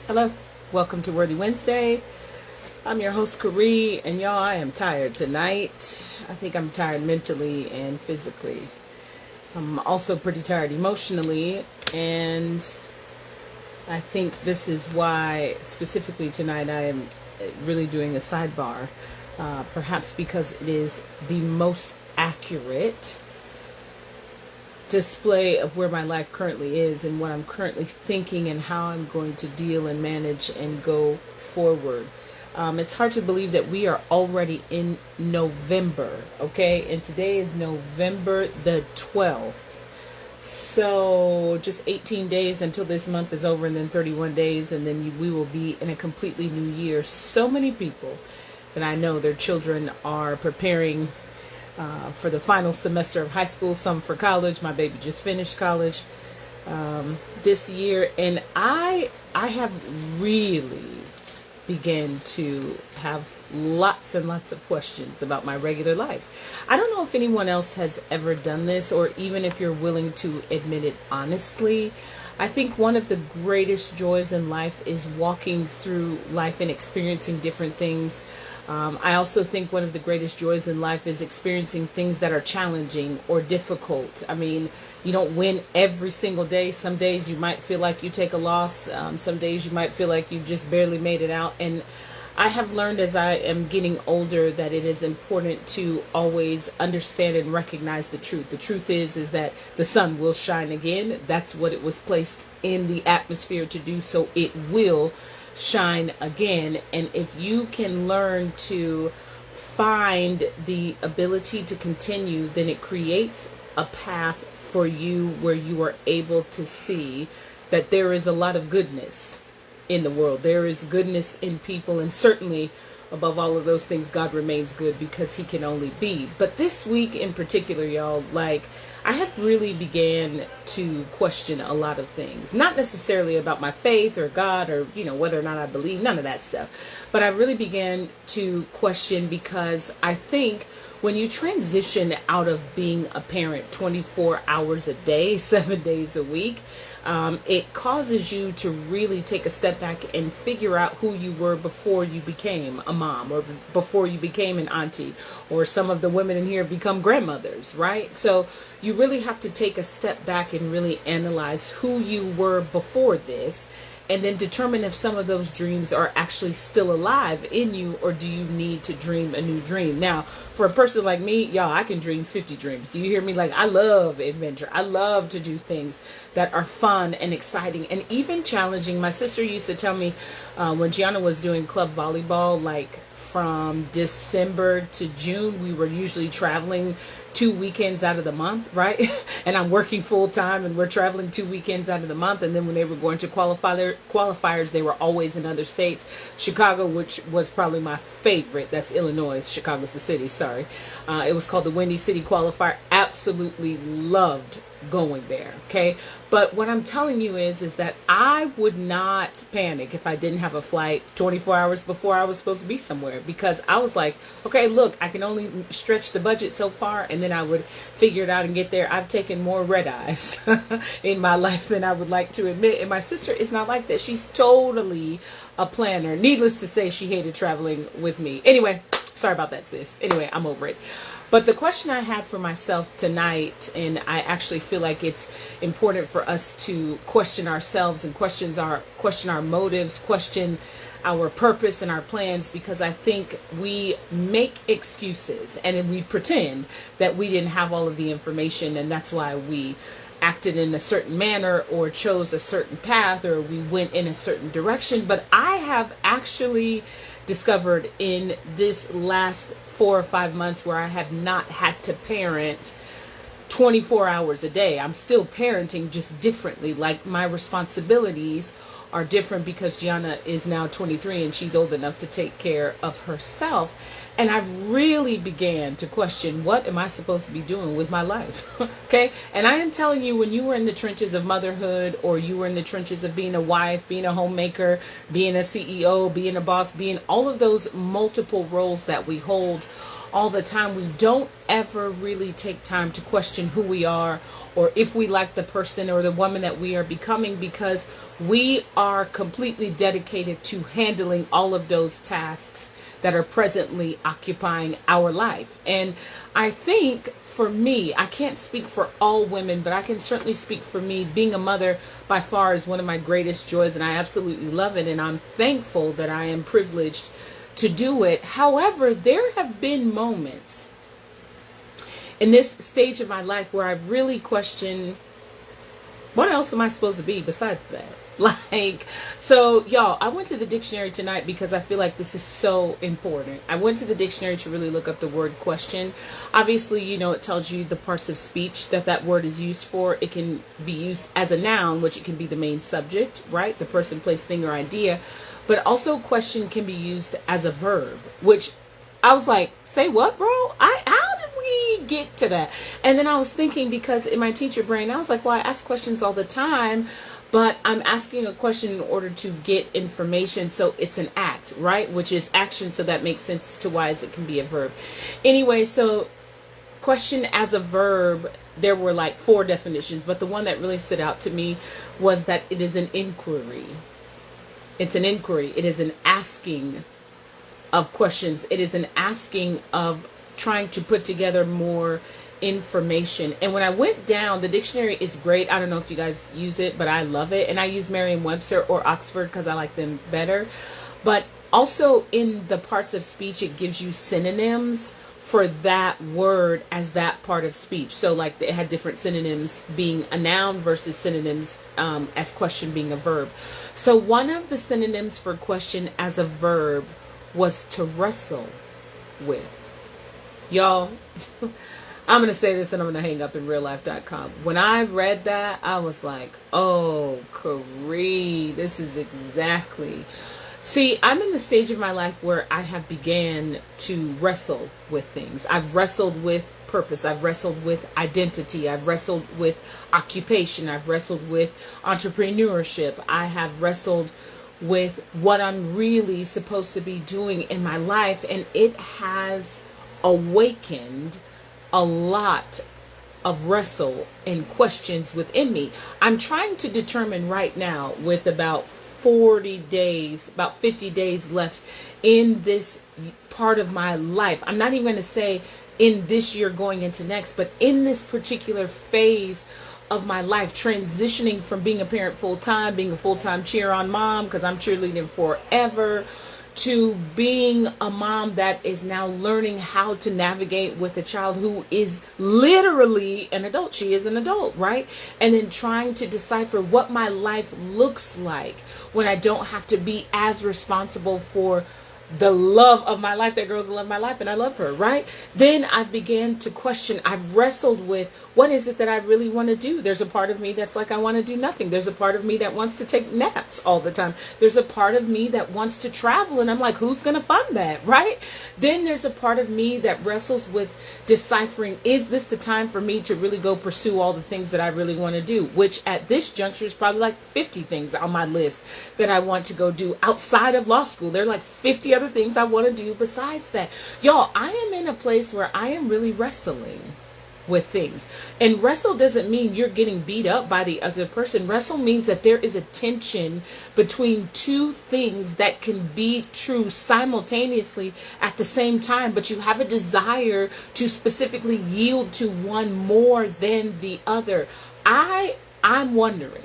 Hello, welcome to Worthy Wednesday. I'm your host, Karee, and y'all, I am tired tonight. I think I'm tired mentally and physically. I'm also pretty tired emotionally, and I think this is why, specifically tonight, I am really doing a sidebar. Perhaps because it is the most accurate display of where my life currently is and what I'm currently thinking and how I'm going to deal and manage and go forward. It's hard to believe that we are already in November, okay? And today is November the 12th. So just 18 days until this month is over, and then 31 days, and then we will be in a completely new year. So many people that I know, their children are preparing for the final semester of high school, some for college. My baby just finished college this year, and I have really began to have lots and lots of questions about my regular life. I don't know if anyone else has ever done this, or even if you're willing to admit it honestly. I think one of the greatest joys in life is walking through life and experiencing different things. I also think one of the greatest joys in life is experiencing things that are challenging or difficult. I mean, you don't win every single day. Some days you might feel like you take a loss. Some days you might feel like you just barely made it out. And I have learned as I am getting older that it is important to always understand and recognize the truth. The truth is that the sun will shine again. That's what it was placed in the atmosphere to do, so it will shine again. And if you can learn to find the ability to continue, then it creates a path for you where you are able to see that there is a lot of goodness in the world. There is goodness in people, and certainly above all of those things, God remains good because he can only be. But this week in particular, y'all, I have really began to question a lot of things. Not necessarily about my faith or God or, whether or not I believe, none of that stuff. But I really began to question because I think when you transition out of being a parent 24 hours a day, 7 days a week, it causes you to really take a step back and figure out who you were before you became a mom, or before you became an auntie, or some of the women in here become grandmothers, right? So you really have to take a step back and really analyze who you were before this, and then determine if some of those dreams are actually still alive in you, or do you need to dream a new dream. Now, for a person like me, y'all, I can dream 50 dreams. Do you hear me? I love adventure. I love to do things that are fun and exciting and even challenging. My sister used to tell me when Gianna was doing club volleyball, from December to June, we were usually traveling 2 weekends out of the month, right? And I'm working full time, and we're traveling 2 weekends out of the month. And then when they were going to qualifiers, they were always in other states. Chicago, which was probably my favorite. That's Illinois. Chicago's the city. Sorry. It was called the Windy City Qualifier. Absolutely loved going there. Okay. But what I'm telling you is that I would not panic if I didn't have a flight 24 hours before I was supposed to be somewhere, because I was like, okay, look, I can only stretch the budget so far, and then I would figure it out and get there. I've taken more red eyes in my life than I would like to admit. And my sister is not like that. She's totally a planner. Needless to say, she hated traveling with me. Anyway, sorry about that, sis. Anyway, I'm over it. But the question I had for myself tonight, and I actually feel like it's important for us to question ourselves and question our motives, question our purpose and our plans, because I think we make excuses and we pretend that we didn't have all of the information, and that's why we acted in a certain manner or chose a certain path, or we went in a certain direction. But I have actually discovered in this last 4 or 5 months where I have not had to parent 24 hours a day. I'm still parenting, just differently. My responsibilities are different because Gianna is now 23 and she's old enough to take care of herself. And I've really began to question, what am I supposed to be doing with my life? Okay. And I am telling you, when you were in the trenches of motherhood, or you were in the trenches of being a wife, being a homemaker, being a CEO, being a boss, being all of those multiple roles that we hold, all the time, we don't ever really take time to question who we are or if we like the person or the woman that we are becoming, because we are completely dedicated to handling all of those tasks that are presently occupying our life. And I think for me, I can't speak for all women, but I can certainly speak for me. Being a mother by far is one of my greatest joys, and I absolutely love it. And I'm thankful that I am privileged to do it. However, there have been moments in this stage of my life where I've really questioned, what else am I supposed to be besides that? Like, so y'all, I went to the dictionary tonight because I feel like this is so important. I went to the dictionary to really look up the word question. Obviously, you know, it tells you the parts of speech that that word is used for. It can be used as a noun, which it can be the main subject, right? The person, place, thing, or idea. But also question can be used as a verb, which I was like, say what, bro? How did we get to that? And then I was thinking, because in my teacher brain, I was like, well, I ask questions all the time, but I'm asking a question in order to get information. So it's an act, right? Which is action. So that makes sense to why it can be a verb. Anyway, so question as a verb, there were like 4 definitions, but the one that really stood out to me was that it is an inquiry. It's an inquiry. It is an asking of questions. It is an asking of trying to put together more information. And when I went down, the dictionary is great. I don't know if you guys use it, but I love it. And I use Merriam-Webster or Oxford because I like them better. But also in the parts of speech, it gives you synonyms for that word as that part of speech. So like it had different synonyms being a noun versus synonyms as question being a verb. So one of the synonyms for question as a verb was to wrestle with. Y'all, I'm going to say this and I'm going to hang up in reallife.com. When I read that, I was like, oh, Corey, this is exactly. See, I'm in the stage of my life where I have began to wrestle with things. I've wrestled with purpose. I've wrestled with identity. I've wrestled with occupation. I've wrestled with entrepreneurship. I have wrestled with what I'm really supposed to be doing in my life. And it has awakened a lot of wrestle and questions within me. I'm trying to determine right now, with about 40 days, about 50 days left in this part of my life. I'm not even going to say in this year going into next, but in this particular phase of my life, transitioning from being a parent full-time, being a full-time cheer-on mom, because I'm cheerleading forever, to being a mom that is now learning how to navigate with a child who is literally an adult. She is an adult, right? And then trying to decipher what my life looks like when I don't have to be as responsible for the love of my life. That girl's the love of my life and I love her, right? Then I began to question. I've wrestled with, what is it that I really want to do? There's a part of me that's like, I want to do nothing. There's a part of me that wants to take naps all the time. There's a part of me that wants to travel, and I'm like, who's going to fund that, right? Then there's a part of me that wrestles with deciphering, is this the time for me to really go pursue all the things that I really want to do? Which at this juncture is probably like 50 things on my list that I want to go do outside of law school. There are like 50 other things I want to do besides that. Y'all, I am in a place where I am really wrestling with things. And wrestle doesn't mean you're getting beat up by the other person. Wrestle means that there is a tension between two things that can be true simultaneously at the same time, but you have a desire to specifically yield to one more than the other. I'm wondering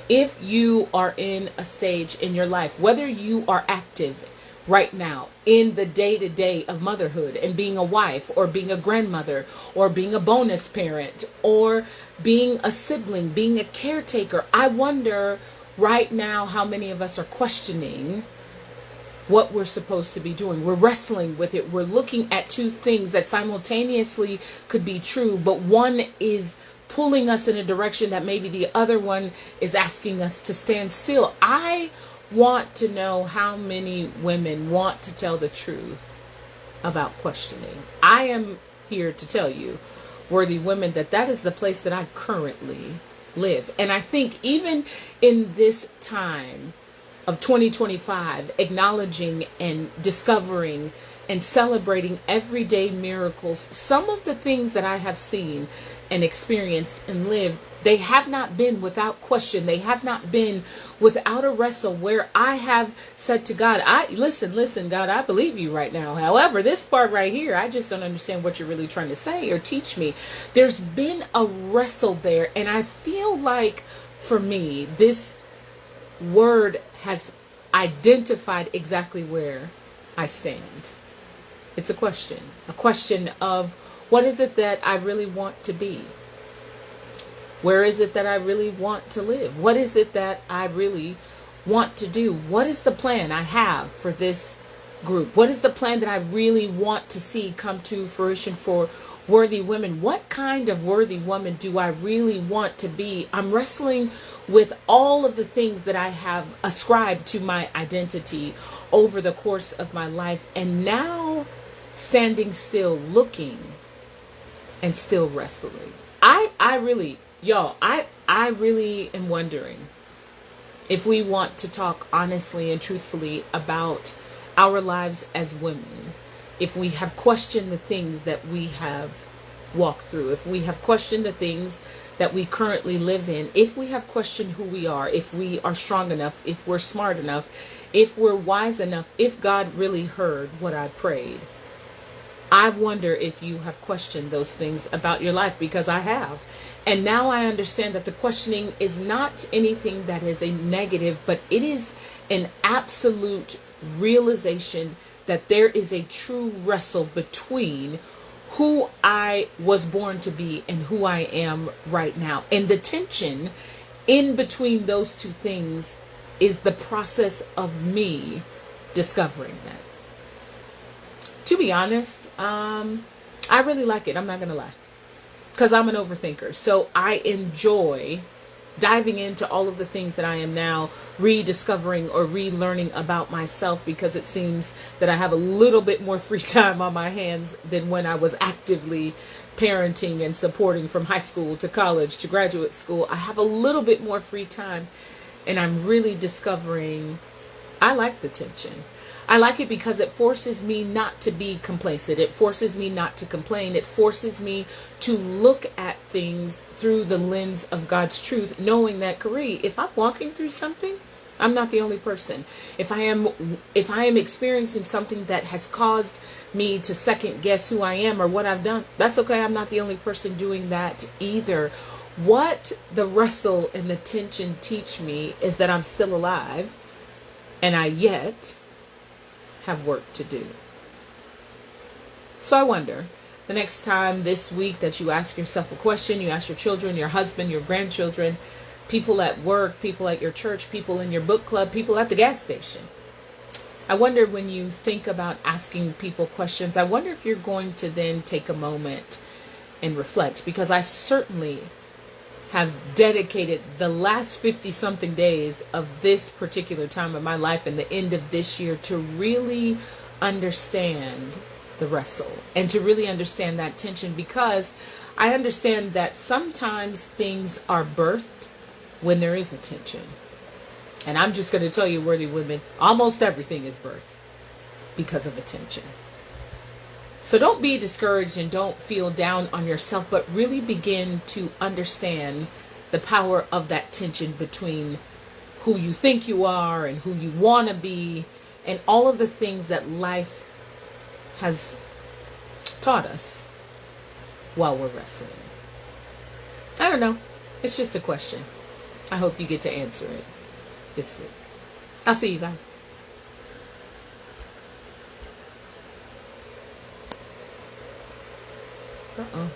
if you are in a stage in your life, whether you are active right now in the day-to-day of motherhood and being a wife or being a grandmother or being a bonus parent or being a sibling, being a caretaker. I wonder right now how many of us are questioning what we're supposed to be doing. We're wrestling with it. We're looking at two things that simultaneously could be true, but one is pulling us in a direction that maybe the other one is asking us to stand still. I want to know how many women want to tell the truth about questioning. I am here to tell you, worthy women, that is the place that I currently live. And I think even in this time of 2025, acknowledging and discovering and celebrating everyday miracles. Some of the things that I have seen and experienced and lived, they have not been without question. They have not been without a wrestle where I have said to God, listen, God, I believe you right now. However, this part right here, I just don't understand what you're really trying to say or teach me. There's been a wrestle there. And I feel like for me, this word has identified exactly where I stand. It's a question of what is it that I really want to be? Where is it that I really want to live? What is it that I really want to do? What is the plan I have for this group? What is the plan that I really want to see come to fruition for worthy women? What kind of worthy woman do I really want to be? I'm wrestling with all of the things that I have ascribed to my identity over the course of my life, and now standing still, looking and still wrestling. I really am wondering if we want to talk honestly and truthfully about our lives as women, if we have questioned the things that we have walked through, if we have questioned the things that we currently live in, if we have questioned who we are, if we are strong enough, if we're smart enough, if we're wise enough, if God really heard what I prayed. I wonder if you have questioned those things about your life, because I have. And now I understand that the questioning is not anything that is a negative, but it is an absolute realization that there is a true wrestle between who I was born to be and who I am right now. And the tension in between those two things is the process of me discovering that. To be honest, I really like it. I'm not going to lie. Because I'm an overthinker. So I enjoy diving into all of the things that I am now rediscovering or relearning about myself, because it seems that I have a little bit more free time on my hands than when I was actively parenting and supporting from high school to college to graduate school. I have a little bit more free time, and I'm really discovering I like the tension. I like it because it forces me not to be complacent. It forces me not to complain. It forces me to look at things through the lens of God's truth, knowing that, Kari, if I'm walking through something, I'm not the only person. If I am experiencing something that has caused me to second guess who I am or what I've done, that's okay. I'm not the only person doing that either. What the wrestle and the tension teach me is that I'm still alive, and I yet have work to do. So I wonder, the next time this week that you ask yourself a question, you ask your children, your husband, your grandchildren, people at work, people at your church, people in your book club, people at the gas station. I wonder, when you think about asking people questions, I wonder if you're going to then take a moment and reflect, because I certainly have dedicated the last 50 something days of this particular time of my life and the end of this year to really understand the wrestle and to really understand that tension, because I understand that sometimes things are birthed when there is a tension. And I'm just going to tell you, worthy women, almost everything is birthed because of a tension. So don't be discouraged and don't feel down on yourself, but really begin to understand the power of that tension between who you think you are and who you want to be, and all of the things that life has taught us while we're wrestling. I don't know. It's just a question. I hope you get to answer it this week. I'll see you guys. Uh-oh.